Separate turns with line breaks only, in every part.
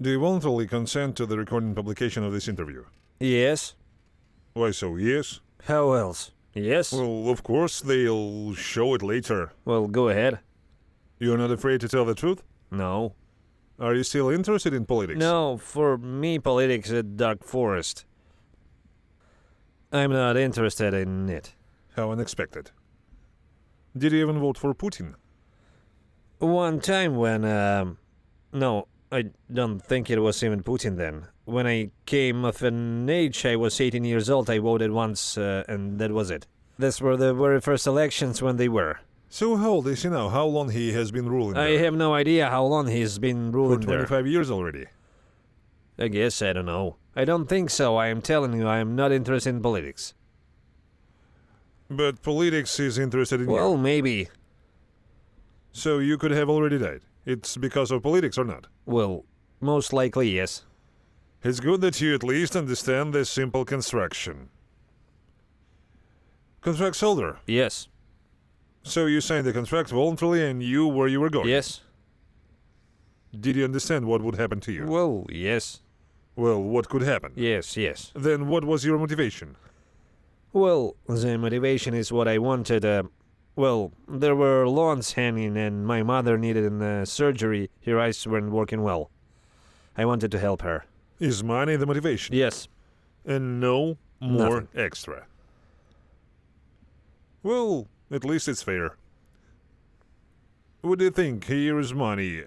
Do you voluntarily consent to the recording and publication of this interview?
Yes.
Why so, yes?
How else? Yes?
Well, of course, they'll show it later.
Well, go ahead.
You're not afraid to tell the truth?
No.
Are you still interested in politics?
No, for me politics is a dark forest. I'm not interested in it.
How unexpected. Did you even vote for Putin?
One time when, no, I don't think it was even Putin then. When I came of an age, I was 18 years old, I voted once, and that was it. These were the very first elections when they were.
So how old is he now? How long he has been ruling
I
there?
have no idea how long he's been ruling
For
there.
25 years already.
I guess, I don't know. I don't think so, I am telling you, I am not interested in politics.
But politics is interested in
Well,
you.
maybe.
So you could have already died. It's because of politics or not?
Well, most likely, yes.
It's good that you at least understand this simple construction. Contract holder.
Yes.
So you signed the contract voluntarily and you where you were going?
Yes.
Did you understand what would happen to you?
Well, yes.
Well, what could happen?
Yes, yes.
Then what was your motivation?
Well, the motivation is what I wanted. Well, there were loans hanging and my mother needed a surgery. Her eyes weren't working well. I wanted to help her.
Is money the motivation?
Yes.
And no more
Nothing.
extra. Well, at least it's fair. What do you think? Here's money.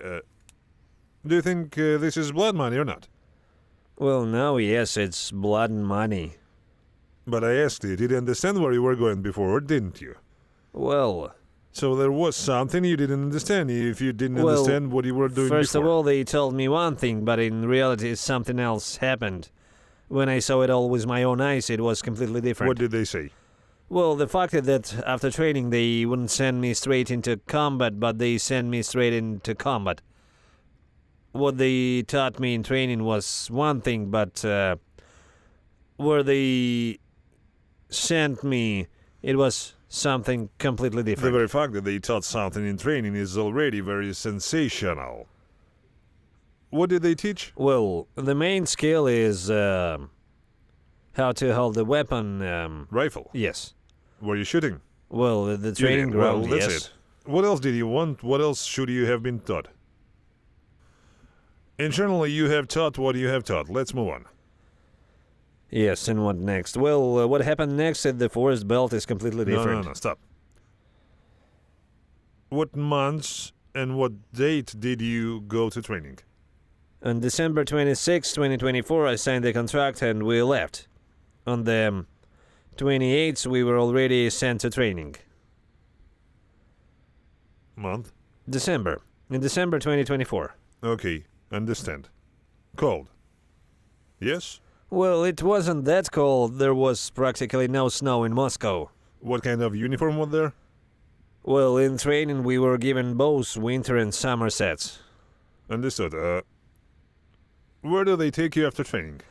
Do you think this is blood money or not?
Well, now, yes, it's blood and money.
But I asked you, did you understand where you were going before, or didn't you?
Well,
So there was something you didn't understand if you didn't
Well,
understand what you were doing
first
before.
of all, they told me one thing, but in reality, something else happened. When I saw it all with my own eyes, it was completely different.
What did they say?
Well, the fact is that after training, they wouldn't send me straight into combat, but they sent me straight into combat. What they taught me in training was one thing, but where they sent me, it was something completely
The
different.
very fact that they taught something in training is already very sensational. What did they teach?
Well, the main skill is how to hold the weapon.
Rifle.
Yes.
Were you shooting?
Well, the
You
training
did. Well,
ground,
that's
yes.
it. What else did you want? What else should you have been taught? Internally, you have taught what you have taught. Let's move on.
Yes, and what next? Well, what happened next at the forest belt is completely different.
No, stop. What months and what date did you go to training?
On December 26, 2024, I signed the contract and we left. On the 28th, we were already sent to training.
Month?
December. In December 2024.
Okay, understand. Cold? Yes?
Well, it wasn't that cold. There was practically no snow in Moscow.
What kind of uniform was there?
Well, in training, we were given both winter and summer sets.
Understood. Where do they take you after training?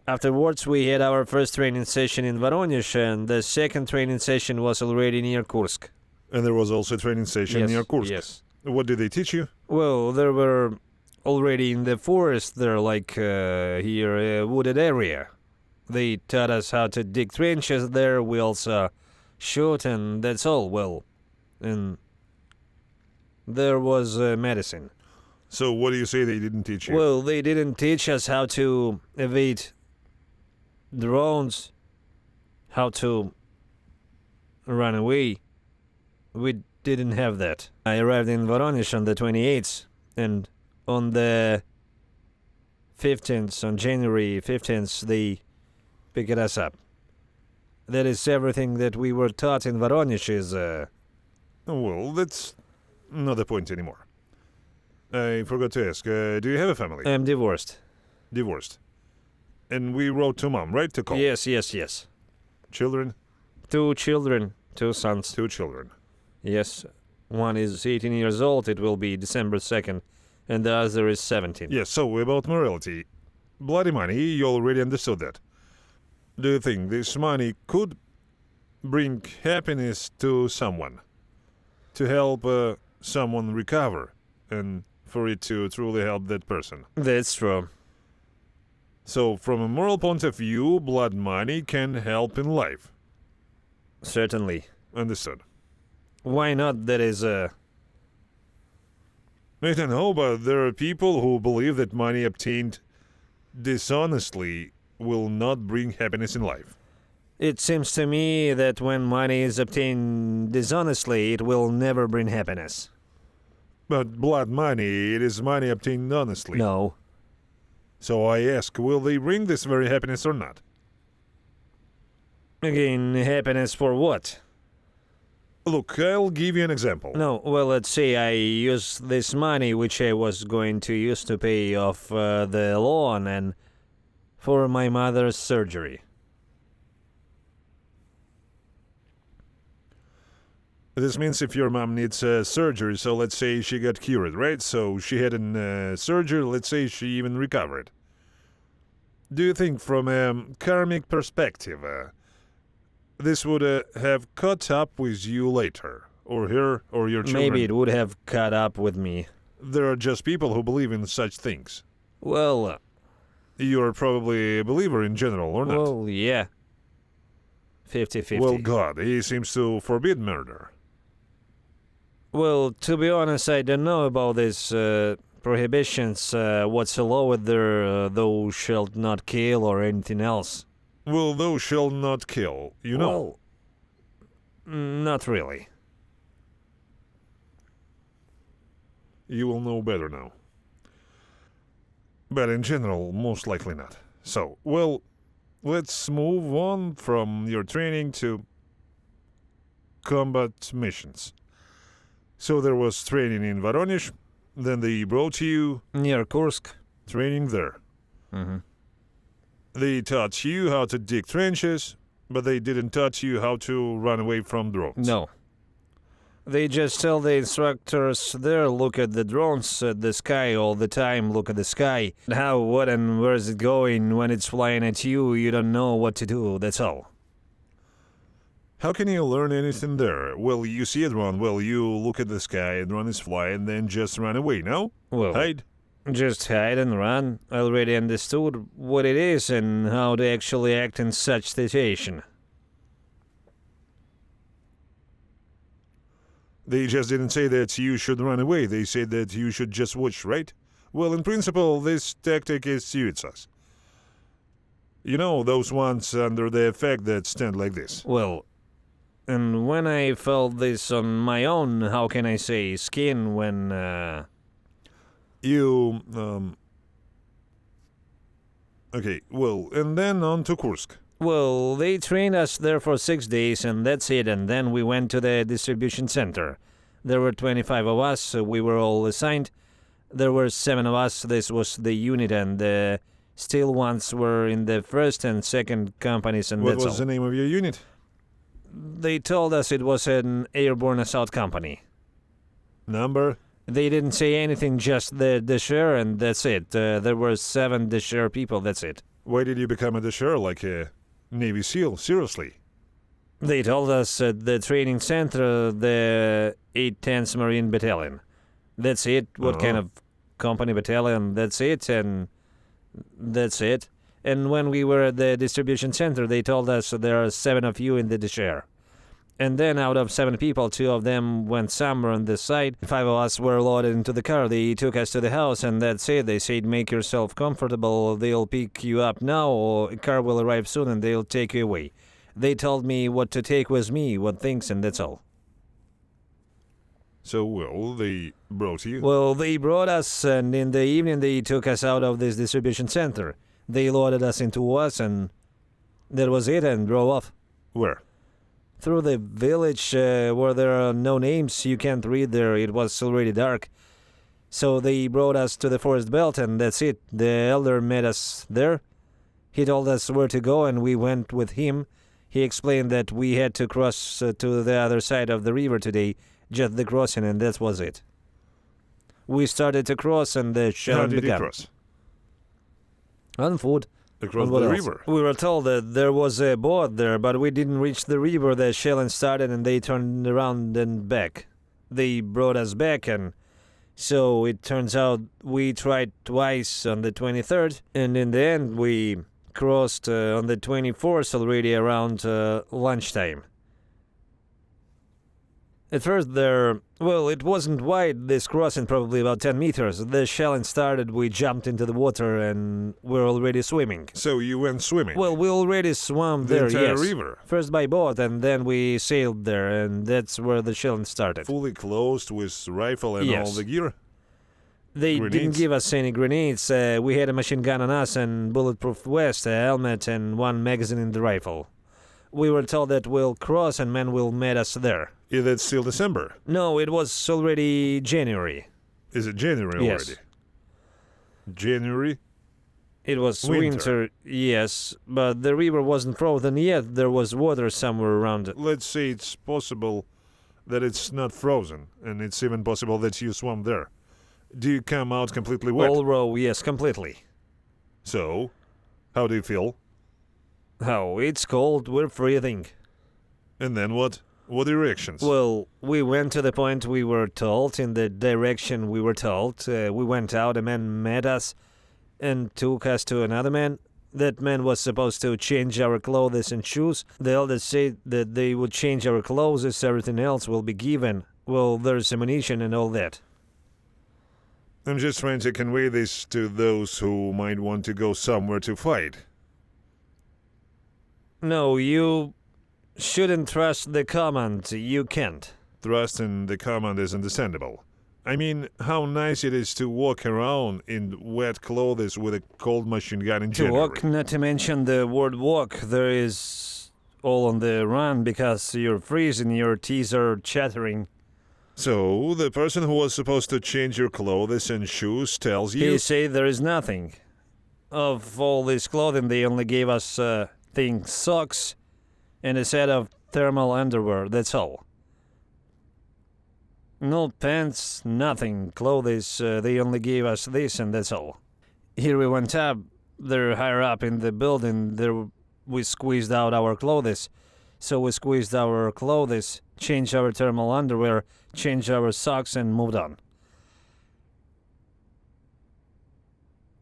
Afterwards, we had our first training session in Voronezh, and the second training session was already near Kursk.
And there was also a training session
Yes,
near Kursk.
yes.
What did they teach you?
Well, there were already in the forest there, like here, a wooded area. They taught us how to dig trenches there. We also shoot, and that's all. Well, and there was medicine.
So what do you say they didn't teach you?
Well, they didn't teach us how to evade drones, how to run away. We didn't have that. I arrived in Voronezh on the 28th, and on the 15th, on January 15th, they picked us up. That is everything that we were taught in Voronezh is,
Well, that's not the point anymore. I forgot to ask, do you have a family?
I'm divorced.
Divorced. And we wrote to mom, right, to call?
Yes, yes, yes.
Children?
2 children, 2 sons.
2 children.
Yes, one is 18 years old, it will be December 2nd, and the other is 17.
Yes, so about morality. Bloody money, you already understood that. Do you think this money could bring happiness to someone? To help someone recover and for it to truly help that person.
That's true.
So, from a moral point of view, blood money can help in life.
Certainly.
Understood.
Why not? That is
I don't know, but there are people who believe that money obtained dishonestly will not bring happiness in life.
It seems to me that when money is obtained dishonestly, it will never bring happiness.
But blood money, it is money obtained honestly.
No.
So I ask, will they bring this very happiness or not?
Again, happiness for what?
Look, I'll give you an example.
No, well, let's say I use this money which I was going to use to pay off the loan and for my mother's surgery.
This means if your mom needs surgery, so let's say she got cured, right? So she had a surgery, let's say she even recovered. Do you think from a karmic perspective, this would have caught up with you later? Or her, or your children?
Maybe it would have caught up with me.
There are just people who believe in such things.
Well...
You're probably a believer in general, or not?
Well, yeah. 50-50.
Well, God, he seems to forbid murder.
Well, to be honest, I don't know about these prohibitions. What's the law with their thou shalt not kill or anything else?
Well, thou shalt not kill, you know.
Well, not really.
You will know better now. But in general, most likely not. So, well, let's move on from your training to combat missions. So there was training in Voronezh, then they brought you...
Near Kursk.
Training there.
Mm-hmm.
They taught you how to dig trenches, but they didn't teach you how to run away from drones.
No. They just tell the instructors there, look at the drones, at the sky all the time, look at the sky. How, what, and where is it going? When it's flying at you, you don't know what to do, that's all.
How can you learn anything there? Well, you see a drone, well, you look at the sky, a drone is flying, then just run away, no?
Well,
Hide?
just hide and run. I already understood what it is and how to actually act in such situation.
They just didn't say that you should run away, they said that you should just watch, right? Well, in principle, this tactic suits us. You know, those ones under the effect that stand like this.
Well, and when I felt this on my own, how can I say, skin when,
Okay, well, and then on to Kursk.
Well, they trained us there for 6 days, and that's it, and then we went to the distribution center. There were 25 of us, so we were all assigned. There were 7 of us, this was the unit, and the still ones were in the first and second companies, and
What
that's
was the
all.
name of your unit?
They told us it was an airborne assault company.
Number?
They didn't say anything, just the Desher, and that's it. There were 7 Desher people, that's it.
Why did you become a Desher, like a Navy SEAL? Seriously?
They told us at the training center, the 810th Marine Battalion. That's it. What kind of company battalion? That's it, and that's it. And when we were at the distribution center, they told us there are 7 of you in the Desher. And then out of 7 people, 2 of them went somewhere on this side. 5 of us were loaded into the car. They took us to the house, and that's it. They said, make yourself comfortable. They'll pick you up now, or a car will arrive soon, and they'll take you away. They told me what to take with me, what things, and that's all.
So, well, they brought you?
Well, they brought us, and in the evening they took us out of this distribution center. They loaded us into us, and that was it, and drove off.
Where?
Through the village where there are no names, you can't read there, it was already dark. So they brought us to the forest belt, and that's it. The elder met us there. He told us where to go, and we went with him. He explained that we had to cross to the other side of the river today, just the crossing, and that was it. We started to cross, and the shelling began.
How did you cross?
On foot.
Across
What
the
else?
river?
We were told that there was a boat there, but we didn't reach the river. The shelling started, and they turned around and back. They brought us back, and So it turns out we tried twice on the 23rd, and in the end we crossed on the 24th already around lunchtime. At first it wasn't wide, this crossing, probably about 10 meters. The shelling started, we jumped into the water and we're already swimming.
So you went swimming?
Well, we already swam
the
there,
entire
yes.
river?
First by boat and then we sailed there, and that's where the shelling started.
Fully closed with rifle and
Yes.
all the gear?
They
Grenades?
didn't give us any grenades. We had a machine gun on us and bulletproof vest, a helmet, and one magazine in the rifle. We were told that we'll cross and men will meet us there.
Is it still December?
No, it was already January.
Is it January
Yes.
already? January?
It was
Winter.
winter, yes, but the river wasn't frozen yet. There was water somewhere around it.
Let's say it's possible that it's not frozen, and it's even possible that you swam there. Do you come out completely wet?
All row, yes, completely.
So, how do you feel?
Oh, it's cold, we're freezing.
And then what? What directions?
Well, we went to the point we were told, in the direction we were told. We went out, a man met us and took us to another man. That man was supposed to change our clothes and shoes. The elders said that they would change our clothes, everything else will be given. Well, there's ammunition and all that.
I'm just trying to convey this to those who might want to go somewhere to fight.
No, you shouldn't trust the command. You can't.
Trust in the command is understandable. I mean, how nice it is to walk around in wet clothes with a cold machine gun in
To
January.
walk, not to mention the word walk, there is all on the run because you're freezing, your teeth are chattering.
So, the person who was supposed to change your clothes and shoes tells you...
He said there is nothing. Of all this clothing, they only gave us things, socks, and a set of thermal underwear, that's all. No pants, nothing, clothes, they only gave us this and that's all. Here we went up, there higher up in the building, there we squeezed out our clothes. So we squeezed our clothes, changed our thermal underwear, changed our socks and moved on.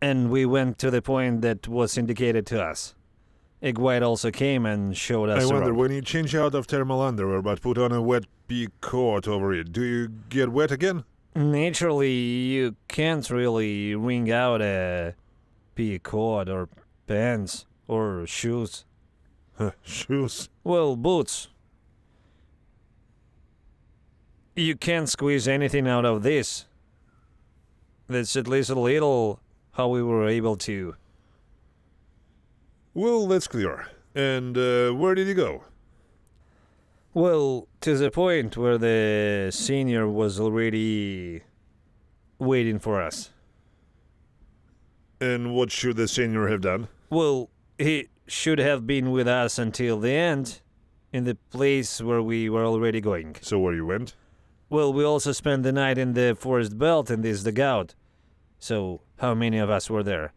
And we went to the point that was indicated to us. A guide also came and showed us
I wonder,
around.
when you change out of thermal underwear but put on a wet pea coat over it, do you get wet again?
Naturally, you can't really wring out a pea coat or pants or shoes.
Shoes?
Well, boots. You can't squeeze anything out of this. That's at least a little how we were able to.
Well, that's clear. And where did you go?
Well, to the point where the senior was already waiting for us.
And what should the senior have done?
Well, he should have been with us until the end, in the place where we were already going.
So where you went?
Well, we also spent the night in the forest belt in this dugout. So, how many of us were there?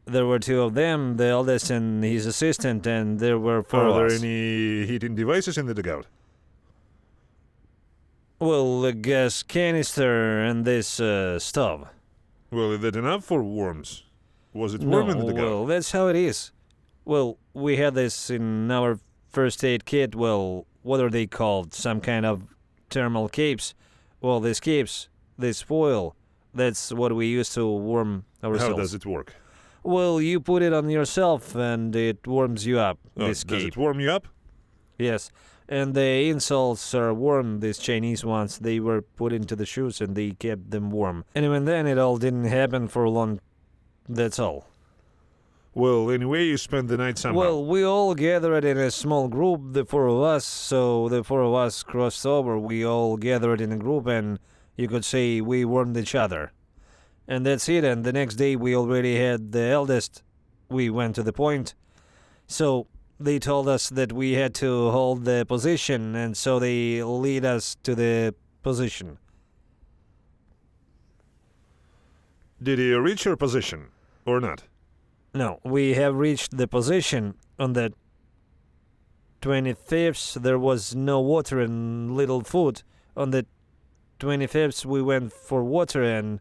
There were two of them, the eldest and his assistant, and there were four
Are
of
there
us.
any heating devices in the dugout?
Well, a gas canister and this stove.
Well, is that enough for worms? Was it warm in the dugout?
Well, that's how it is. Well, we had this in our first aid kit. Well, what are they called? Some kind of thermal capes. Well, these capes, this foil, that's what we use to warm ourselves.
How does it work?
Well, you put it on yourself and it warms you up, this
does
cape.
it warm you up?
Yes. And the insoles are warm, these Chinese ones. They were put into the shoes and they kept them warm. And even then, it all didn't happen for long. That's all.
Well, anyway, you spent the night somehow.
Well, we all gathered in a small group, the four of us. So the four of us crossed over. We all gathered in a group and you could say we warmed each other. And that's it. And the next day we already had the eldest. We went to the point. So they told us that we had to hold the position, and so they lead us to the position.
Did you reach your position or not?
No, we have reached the position. On the 25th, there was no water and little food. On the 25th, we went for water and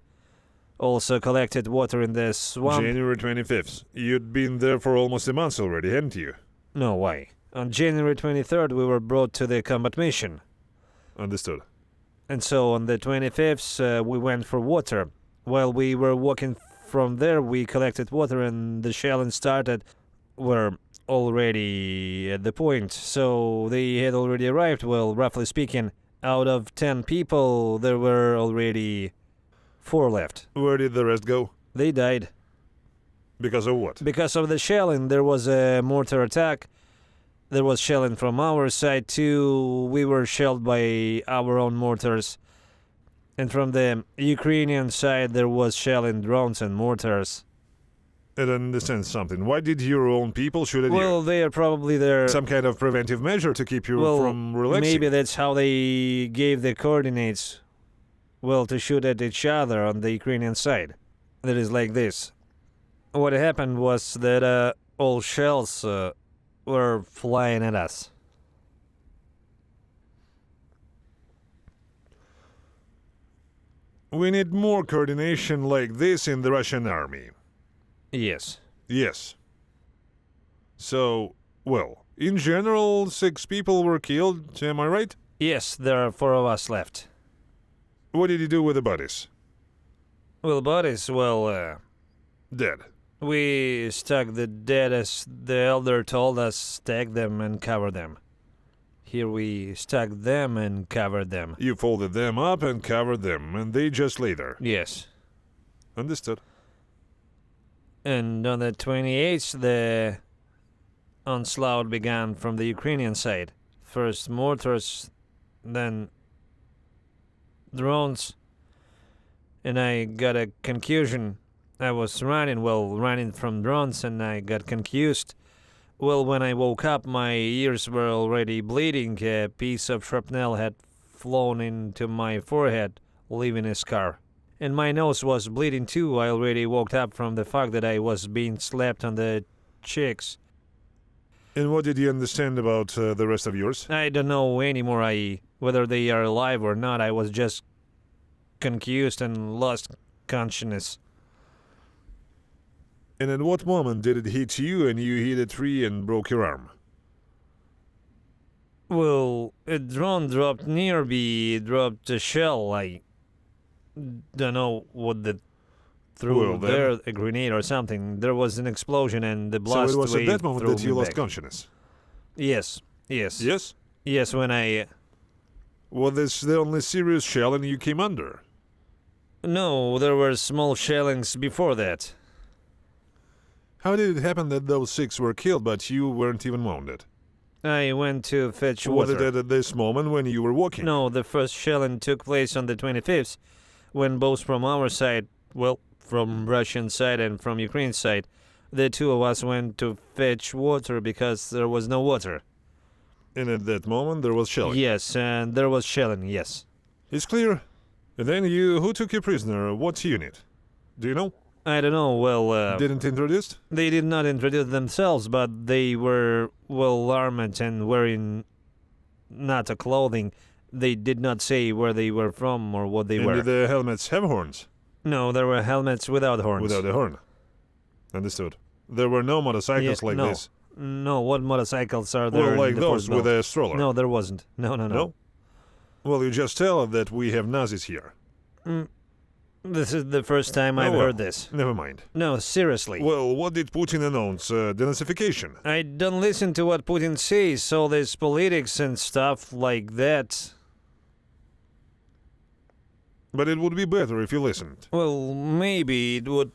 also collected water in the swamp.
January 25th. You'd been there for almost a month already, hadn't you?
No, why? On January 23rd, we were brought to the combat mission.
Understood.
And so on the 25th, we went for water. While we were walking from there, we collected water and the shelling started. Were already at the point, so they had already arrived. Well, roughly speaking, out of 10 people, there were already 4 left.
Where did the rest go?
They died.
Because of what?
Because of the shelling. There was a mortar attack. There was shelling from our side too. We were shelled by our own mortars. And from the Ukrainian side, there was shelling drones and mortars.
I don't understand something. Why did your own people shoot at you?
Well, they are probably there.
Some kind of preventive measure to keep you from relaxing?
Maybe that's how they gave the coordinates. Well, to shoot at each other on the Ukrainian side. That is like this. What happened was that all shells were flying at us.
We need more coordination like this in the Russian army.
Yes.
Yes. So, well, in general, 6 people were killed, am I right?
Yes, there are 4 of us left.
What did you do with the bodies?
Well, bodies,
Dead.
we stuck the dead as the elder told us, stack them and cover them. Here we stuck them and covered them.
You folded them up and covered them, and they just lay there.
Yes.
Understood.
And on the 28th, the onslaught began from the Ukrainian side. First mortars, then drones, and I got a concussion. I was running from drones, and I got confused. Well, when I woke up, my ears were already bleeding. A piece of shrapnel had flown into my forehead, leaving a scar. And my nose was bleeding too. I already woke up from the fact that I was being slapped on the cheeks.
And what did you understand about the rest of yours?
I don't know anymore whether they are alive or not. I was just confused and lost consciousness.
And at what moment did it hit you and you hit a tree and broke your arm?
Well, a drone dropped near me, dropped a shell. I don't know what the threw there, a grenade or something. There was an explosion and the blast
So it was at
wave
that moment
threw
that you
me
lost
back.
consciousness?
Yes, yes.
Yes?
Yes, when I...
Was this the only serious shell and you came under?
No, there were small shellings before that.
How did it happen that those 6 were killed but you weren't even wounded?
I went to fetch
Was
water.
it at this moment when you were walking?
No, the first shelling took place on the 25th, when both from our side, well, from Russian side and from Ukraine side, the 2 of us went to fetch water because there was no water.
And at that moment there was shelling?
Yes, and there was shelling, yes.
It's clear. And then who took you prisoner? What unit? Do you know?
I don't know, well,
Didn't introduce?
they did not introduce themselves, but they were well armed and wearing not a clothing. They did not say where they were from or what they
And
were.
did the helmets have horns?
No, there were helmets without horns.
Without a horn. Understood. There were no motorcycles like
no.
this.
No, what motorcycles are there?
Well,
in
like
the
those
Fort
with
Belt?
a stroller.
No, there wasn't. No.
No? Well, you just tell that we have Nazis here.
This is the first time I've
well.
heard this.
Never mind.
No, seriously.
Well, what did Putin announce? Denazification?
I don't listen to what Putin says, all this politics and stuff like that.
But it would be better if you listened.
Well, maybe it would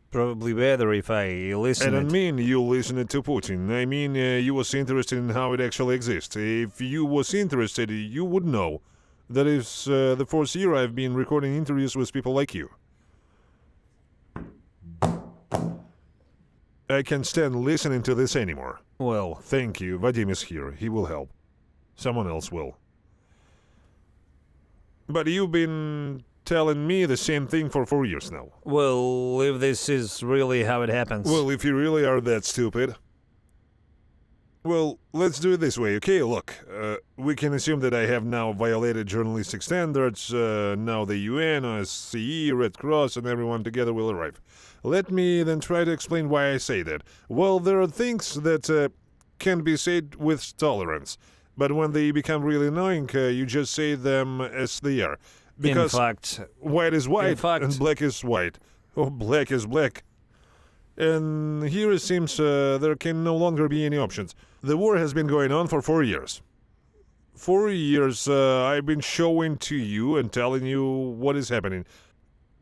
probably better if I listened.
I don't mean you listened to Putin. I mean you was interested in how it actually exists. If you was interested, you would know. That is the 4th year I've been recording interviews with people like you. I can't stand listening to this anymore.
Well,
Thank you. Vadim is here. He will help. Someone else will. But you've been telling me the same thing for 4 years now.
well, if this is really how it happens.
Well, if you really are that stupid, Well, let's do it this way, okay? Look, we can assume that I have now violated journalistic standards. Now the UN, OSCE, Red Cross, and everyone together will arrive. Let me then try to explain why I say that. Well, there are things that can be said with tolerance, but when they become really annoying, you just say them as they are. Because
in fact,
white is white
fact-
and black is white. Or black is black. And here it seems there can no longer be any options. The war has been going on for 4 years. 4 years I've been showing to you and telling you what is happening.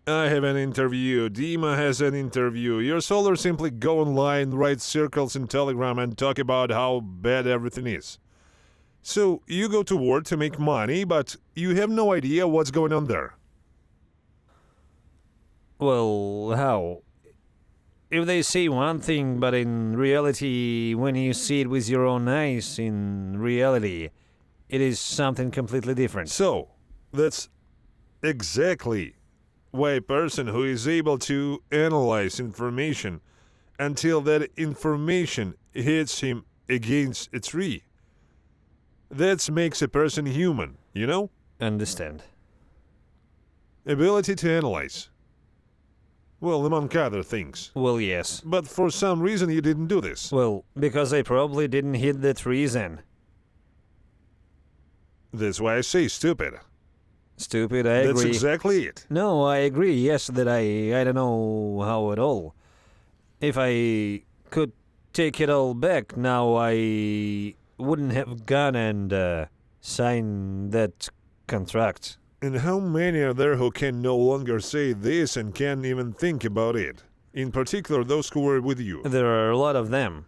I have an interview, Dima has an interview. Your soldiers simply go online, write circles in Telegram and talk about how bad everything is. So you go to war to make money, but you have no idea what's going on there.
well, how? If they say one thing, but in reality, when you see it with your own eyes, in reality, it is something completely different.
So, that's exactly why a person who is able to analyze information until that information hits him against a tree, that makes a person human, you know?
Understand.
Ability to analyze. Well, among other things.
Well, yes.
But for some reason you didn't do this.
Well, because I probably didn't hit the trees then.
That's why I say stupid.
Stupid, I
That's
agree.
exactly it.
No, I agree, yes, that I don't know how at all. If I could take it all back, now I wouldn't have gone and signed that contract.
And how many are there who can no longer say this and can't even think about it? In particular, those who were with you.
There are a lot of them.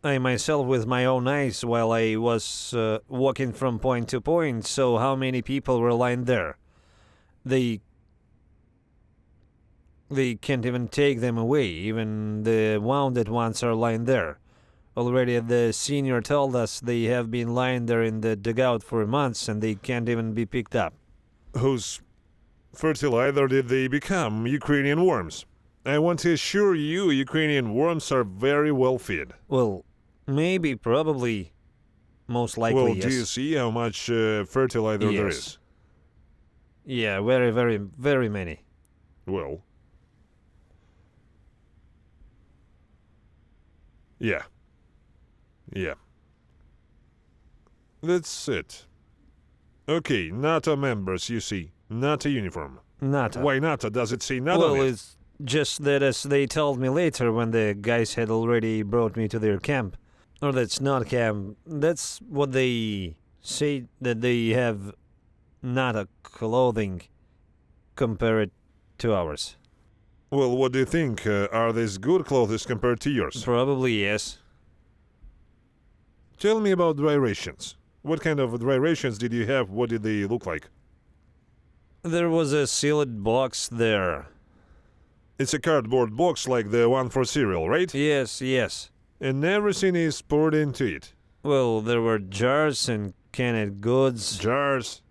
I myself with my own eyes while I was walking from point to point, so how many people were lying there? They can't even take them away, even the wounded ones are lying there. Already the senior told us they have been lying there in the dugout for months and they can't even be picked up.
Whose fertilizer did they become? Ukrainian worms. I want to assure you, Ukrainian worms are very well fed.
Well, maybe, probably, most likely,
Well,
yes.
do you see how much fertilizer there
Yes.
is?
Yeah, very, very, very many.
Well. Yeah. Yeah. That's it. Okay, NATO members, you see. NATO uniform.
NATO.
Why NATO? Does it say NATO?
Well,
on it?
it's just that as they told me later when the guys had already brought me to their camp. Or that's not camp. That's what they say, that they have NATO clothing compared to ours.
Well, what do you think? Are these good clothes compared to yours?
Probably yes.
Tell me about dry rations. What kind of dry rations did you have? What did they look like?
There was a sealed box there.
It's a cardboard box like the one for cereal, right?
Yes, yes.
And everything is poured into it.
Well, there were jars and canned goods.
Jars,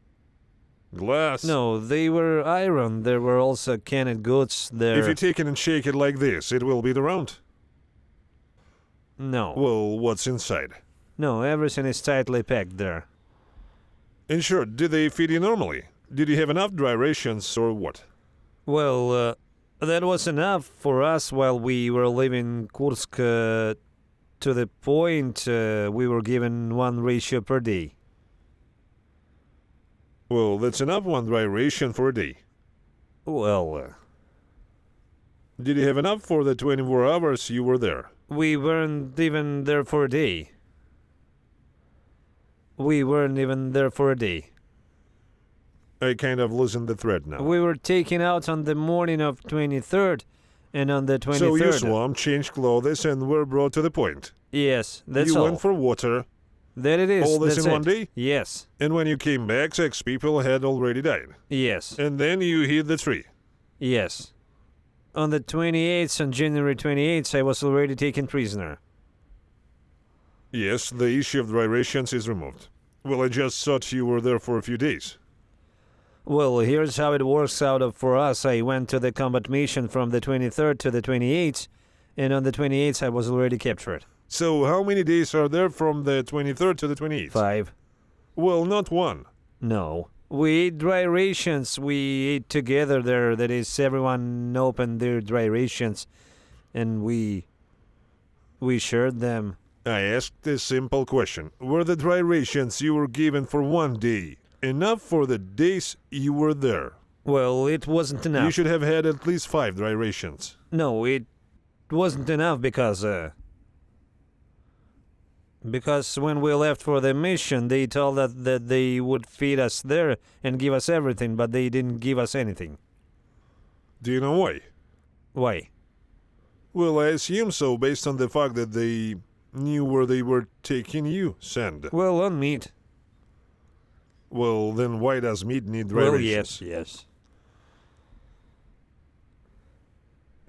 glass.
No, they were iron. There were also canned goods there.
If you take it and shake it like this, it will beat around.
No.
Well, what's inside?
No, everything is tightly packed there.
In short, did they feed you normally? Did you have enough dry rations or what?
Well, that was enough for us while we were leaving Kursk to the point we were given one ratio per day.
Well, that's enough, one dry ration for a day.
Well,
Did you have enough for the 24 hours you were there?
we weren't even there for a day. We weren't even there for a day.
I kind of loosened the thread now.
We were taken out on the morning of 23rd, and on the 23rd...
So you swam, changed clothes, and were brought to the point.
Yes, that's
you
all.
went for water,
That it is.
all this
that's
in
it.
one day?
Yes,
And when you came back, 6 people had already died.
yes,
And then you hit the tree.
yes. On the 28th, on January 28th, I was already taken prisoner.
Yes, the issue of dry rations is removed. Well, I just thought you were there for a few days.
Well, here's how it works out for us. I went to the combat mission from the 23rd to the 28th, and on the 28th I was already captured.
So how many days are there from the 23rd to the 28th?
5.
Well, not one.
No. We ate dry rations. We ate together there. That is, everyone opened their dry rations, and we shared them.
I asked a simple question. Were the dry rations you were given for one day enough for the days you were there?
Well, it wasn't enough.
You should have had at least 5 dry rations.
No, it wasn't enough because when we left for the mission, they told us that they would feed us there and give us everything, but they didn't give us anything.
Do you know why?
Why?
Well, I assume so, based on the fact that they knew where they were taking you, Sand.
Well, on meat.
Well, then why does meat need dry
Well,
rations?
yes.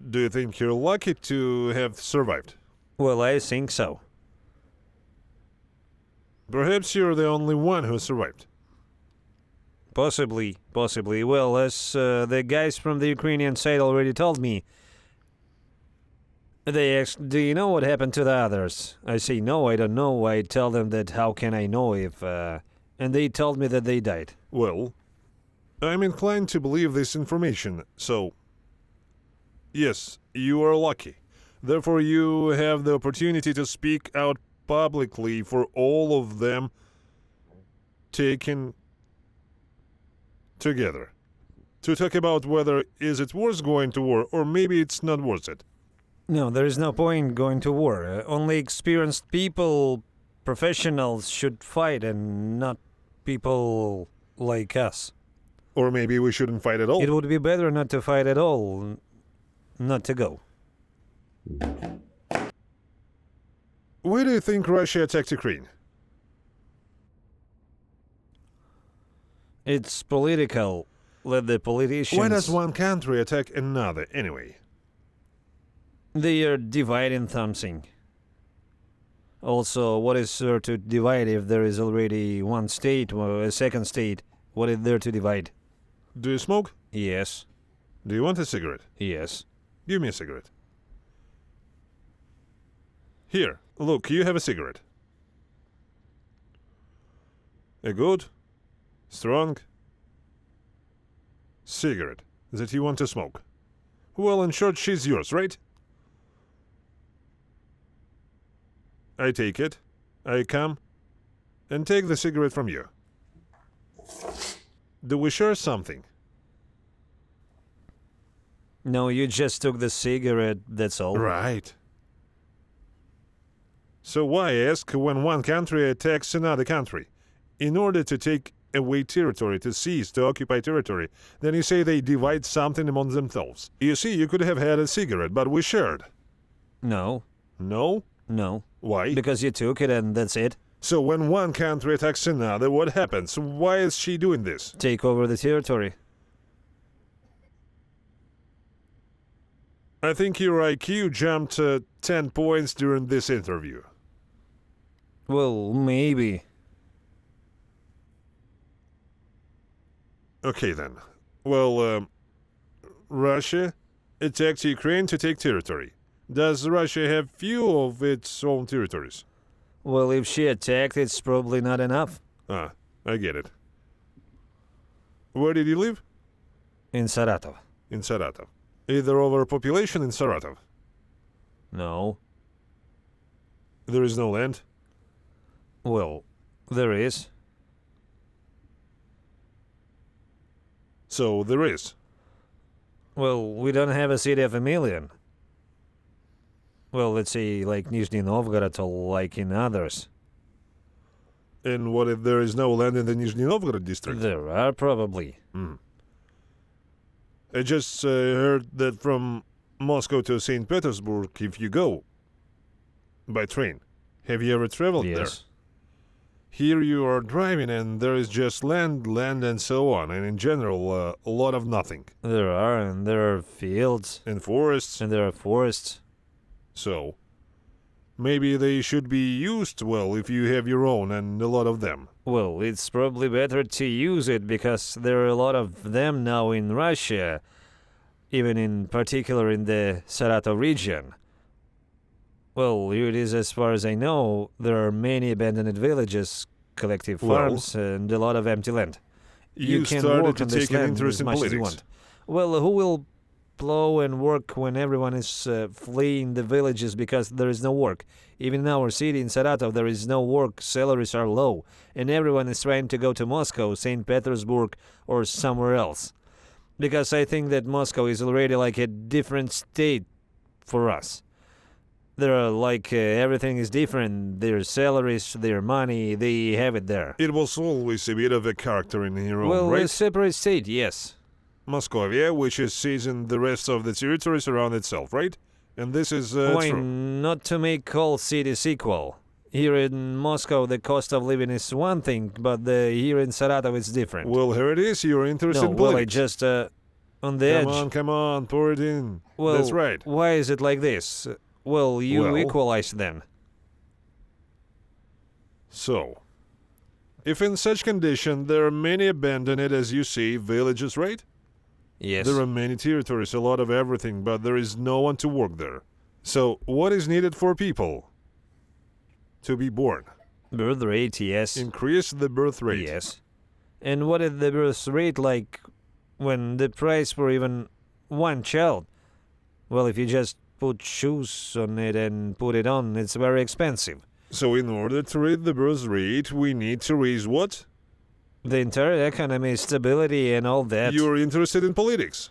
Do you think you're lucky to have survived?
Well, I think so.
Perhaps you're the only one who survived.
Possibly. Well, as the guys from the Ukrainian side already told me, they asked, do you know what happened to the others? I say, no, I don't know. I tell them that how can I know if... and they told me that they died.
Well, I'm inclined to believe this information, so... Yes, you are lucky. Therefore, you have the opportunity to speak out publicly for all of them taken together. To talk about whether is it worth going to war or maybe it's not worth it.
No, there is no point going to war. Only experienced people, professionals, should fight and not people like us.
Or maybe we shouldn't fight at all.
It would be better not to fight at all, not to go.
Why do you think Russia attacked Ukraine?
It's political. Let the politicians...
Why does one country attack another anyway?
They are dividing something. Also, what is there to divide if there is already one state or a second state? What is there to divide?
Do you smoke?
Yes.
Do you want a cigarette?
Yes.
Give me a cigarette. Here, look, you have a cigarette. A good, strong cigarette that you want to smoke. Well, in short, she's yours, right? I take it, I come, and take the cigarette from you. Do we share something?
No, you just took the cigarette, that's all.
Right. So why ask when one country attacks another country? In order to take away territory, to seize, to occupy territory, then you say they divide something among themselves. You see, you could have had a cigarette, but we shared.
No.
No?
No.
Why?
Because you took it and that's it.
So when one country attacks another, what happens? Why is she doing this?
Take over the territory.
I think your IQ jumped 10 points during this interview.
Well, maybe.
Okay then. Well, Russia attacked Ukraine to take territory. Does Russia have few of its own territories?
Well, if she attacked, it's probably not enough.
Ah, I get it. Where did you live?
In Saratov.
In Saratov. Either overpopulation in Saratov.
No.
There is no land.
Well, there is.
So there is.
Well, we don't have a city of a million. Well, let's say like Nizhny Novgorod or like in others.
And what if there is no land in the Nizhny Novgorod district?
There are probably.
I just heard that from Moscow to St. Petersburg, if you go by train. Have you ever traveled there?
Yes.
Here you are driving and there is just land and so on. And in general, a lot of nothing.
There are, and there are fields.
And forests.
And there are forests.
So, maybe they should be used well if you have your own and a lot of them.
Well, it's probably better to use it because there are a lot of them now in Russia, even in particular in the Saratov region. Well, here it is. As far as I know, there are many abandoned villages, collective
Well,
farms, and a lot of empty land.
You
can
started
work
to
on this
take an
land
interest
as
in
much as you
politics.
want. Well, who will plow and work when everyone is fleeing the villages because there is no work? Even in our city, in Saratov, there is no work, salaries are low, and everyone is trying to go to Moscow, St. Petersburg, or somewhere else. Because I think that Moscow is already like a different state for us. There are everything is different. Their salaries, their money, they have it there.
It was always a bit of a character in your own,
Well,
right?
a separate state, yes.
Moscovia, which is seizing the rest of the territories around itself, right? And this is
Why
true.
not to make all cities equal? Here in Moscow, the cost of living is one thing, but here in Saratov, it's different.
Well, here it is. You're interested
no,
in
well, I
politics.
just on the edge.
Come on, pour it in.
Well,
That's right.
Why is it like this? Well, you
Well-
equalize then.
So, if in such condition there are many abandoned, as you see, villages, right?
Yes.
There are many territories, a lot of everything, but there is no one to work there. So, what is needed for people to be born?
Birth rate, yes.
Increase the birth rate.
Yes. And what is the birth rate like when the price for even one child? Well, if you just put shoes on it and put it on, it's very expensive.
So, in order to raise the birth rate, we need to raise what?
The entire economy, stability, and all that.
You're interested in politics.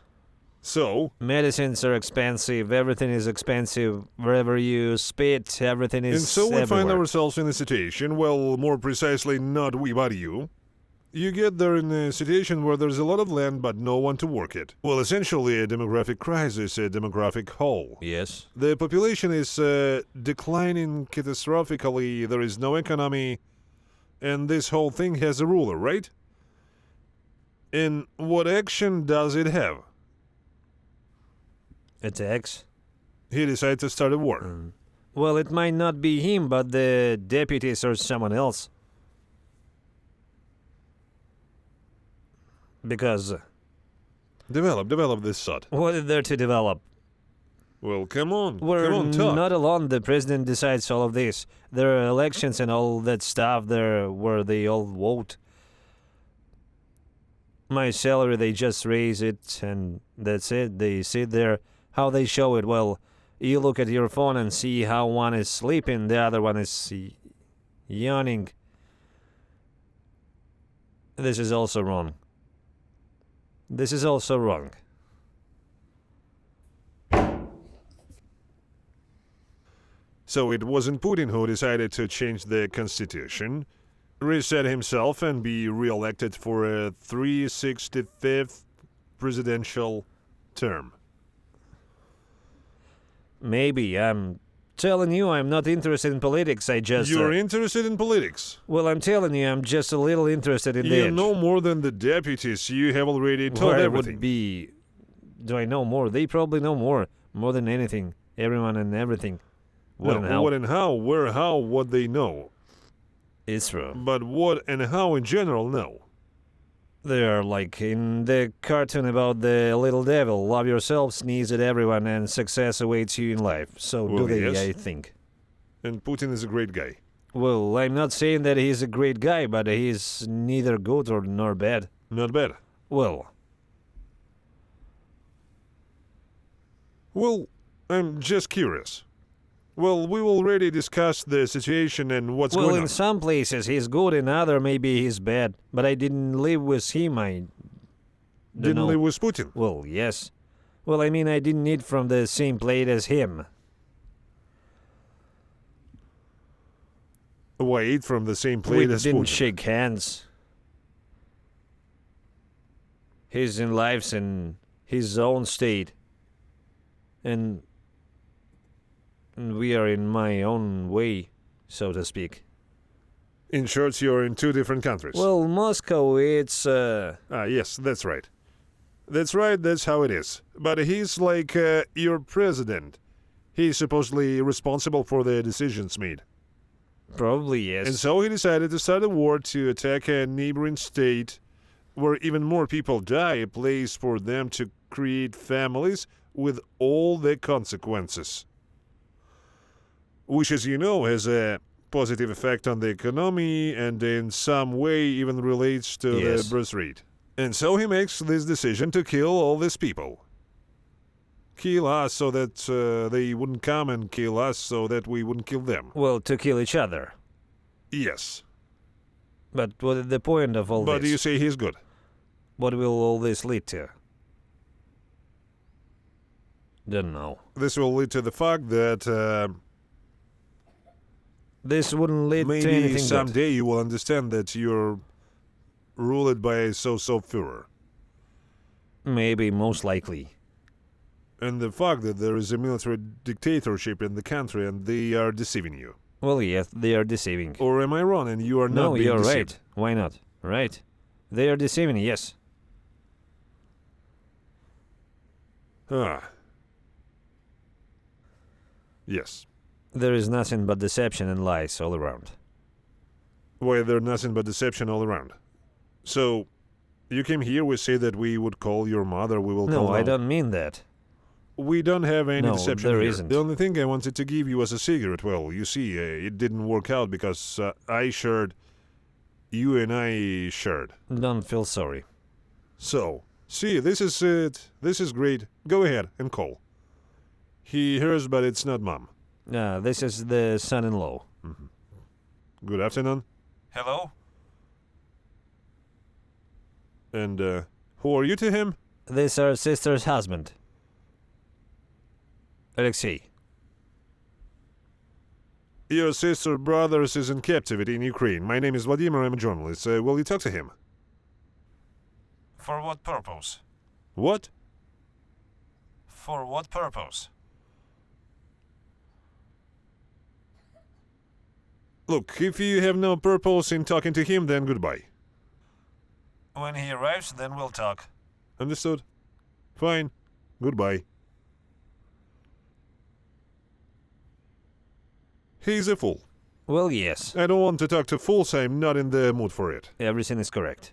So,
Medicines are expensive, everything is expensive. Wherever you spit, everything is
and so we find
everywhere.
ourselves in a situation, well, more precisely, not we, but you. You get there in a situation where there's a lot of land, but no one to work it. Well, essentially, a demographic crisis, a demographic hole.
Yes.
The population is declining catastrophically, there is no economy, and this whole thing has a ruler, right? And what action does it have?
Attacks?
He decided to start a war.
Well, it might not be him, but the deputies or someone else. Because
Develop this thought.
what is there to develop?
Well, come on,
We're
talk.
not alone. The president decides all of this. There are elections and all that stuff there where they all vote. My salary, they just raise it and that's it. They sit there. How they show it? Well, you look at your phone and see how one is sleeping, the other one is yawning. This is also wrong. This is also wrong.
So it wasn't Putin who decided to change the constitution, reset himself, and be re-elected for a 365th presidential term.
Maybe. I'm telling you, I'm not interested in politics. I just...
You're interested in politics.
well, I'm telling you, I'm just a little interested in
You
that.
know more than the deputies. You have already told
Where I
everything.
would be... Do I know more? They probably know more. More than anything. Everyone and everything. What and how.
What and how, where, how, what they know.
It's true.
But what and how in general, no.
They are like in the cartoon about the little devil. Love yourself, sneeze at everyone, and success awaits you in life. So
Well,
do they,
yes.
I think.
And Putin is a great guy.
Well, I'm not saying that he's a great guy, but he's neither good nor bad.
Not bad.
Well,
Well, I'm just curious. Well, we already discussed the situation and what's
well,
going
in
on.
some places he's good, in other maybe he's bad. But I didn't live with him. I don't
Didn't
know.
live with Putin.
Well, yes. Well, I mean, I didn't eat from the same plate as him.
Why eat from the same plate
We
as
didn't
Putin?
shake hands. He's in lives in his own state. And we are in my own way, so to speak.
In short, you're in two different countries.
Well, Moscow, it's...
Yes, that's right. That's right, that's how it is. But he's like your president. He's supposedly responsible for the decisions made.
Probably, yes.
And so he decided to start a war to attack a neighboring state where even more people die, a place for them to create families with all the consequences. which, as you know, has a positive effect on the economy and in some way even relates to
Yes.
the birth rate. And so he makes this decision to kill all these people. Kill us so that they wouldn't come, and kill us so that we wouldn't kill them.
Well, to kill each other.
Yes.
But what is the point of all
But
this?
you say he's good.
What will all this lead to? Don't know.
This will lead to the fact that
This wouldn't lead to
maybe
anything good.
someday you will understand that you're ruled by a so-so Führer.
Maybe, most likely.
And the fact that there is a military dictatorship in the country and they are deceiving you.
Well, yes, they are deceiving.
Or am I wrong and you are not
No,
being
you're
deceived?
right. Why not? Right. They are deceiving, yes.
Ah. Yes.
There is nothing but deception and lies all around.
Why, there's nothing but deception all around. So, you came here, we say that we would call your mother, we will
No,
call...
I don't mean that.
We don't have any
No,
deception
there
here.
isn't.
The only thing I wanted to give you was a cigarette. Well, you see, it didn't work out because I shared... You and I shared.
Don't feel sorry.
So, see, this is it. This is great. Go ahead and call. He hears, but it's not Mom.
This is the son-in-law.
Good afternoon.
Hello?
And who are you to him?
This is our sister's husband. Alexei.
Your sister brothers is in captivity in Ukraine. My name is Vladimir. I'm a journalist. Will you talk to him?
For what purpose?
What?
For what purpose?
Look, if you have no purpose in talking to him, then goodbye.
When he arrives, then we'll talk.
Understood? Fine. Goodbye. He's a fool.
Well, yes.
I don't want to talk to fools. I'm not in the mood for it.
Everything is correct.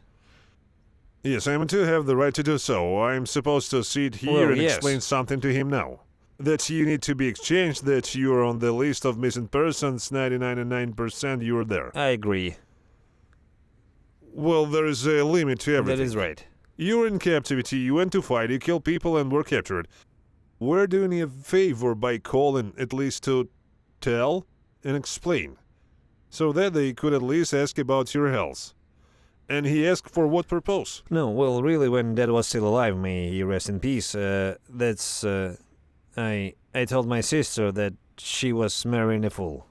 Yes, I do have the right to do so. I'm supposed to sit here
Well,
and
yes.
explain something to him now. That you need to be exchanged, that you're on the list of missing persons, 99.9% you're there.
I agree.
Well, there is a limit to everything.
That is right.
You're in captivity, you went to fight, you killed people and were captured. We're doing you a favor by calling, at least to tell and explain, so that they could at least ask about your health. And he asked for what purpose?
No, well, really, when Dad was still alive, may he rest in peace, I told my sister that she was marrying a fool.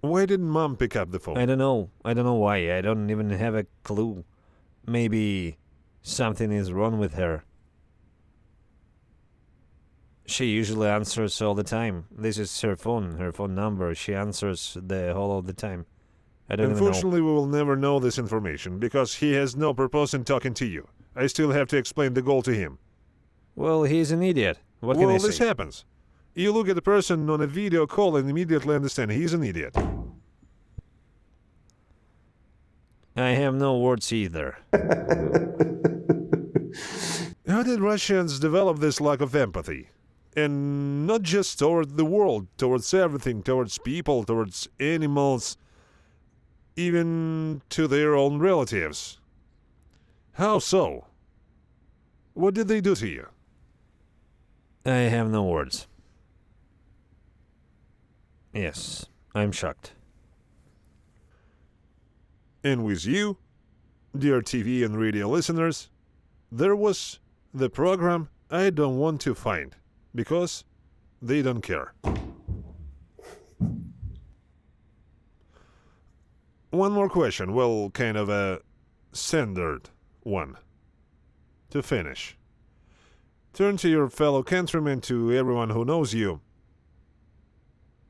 Why didn't Mom pick up the phone?
I don't know. I don't know why. I don't even have a clue. Maybe something is wrong with her. She usually answers all the time. This is her phone number. She answers the whole of the time. I don't even know.
Unfortunately, we will never know this information, because he has no purpose in talking to you. I still have to explain the goal to him.
Well, he's an idiot. What can I
Well,
say?
this happens. You look at the person on a video call and immediately understand he's an idiot.
I have no words either.
How did Russians develop this lack of empathy? And not just toward the world, towards everything, towards people, towards animals, even to their own relatives. How so? What did they do to you?
I have no words. Yes, I'm shocked.
And with you, dear TV and radio listeners, there was the program I don't want to find, because they don't care. One more question, well, kind of a standard one. To finish. Turn to your fellow countrymen, to everyone who knows you,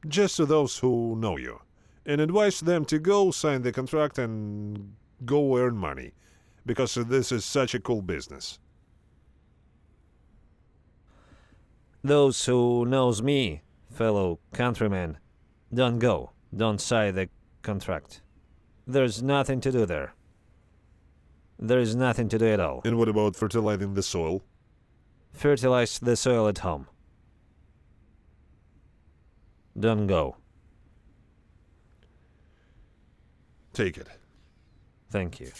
just to those who know you, and advise them to go sign the contract and go earn money, because this is such a cool business.
Those who knows me, fellow countrymen, don't go. Don't sign the contract. There's nothing to do there. There is nothing to do at all.
And what about fertilizing the soil?
Fertilize the soil at home. Don't go.
Take it.
Thank you.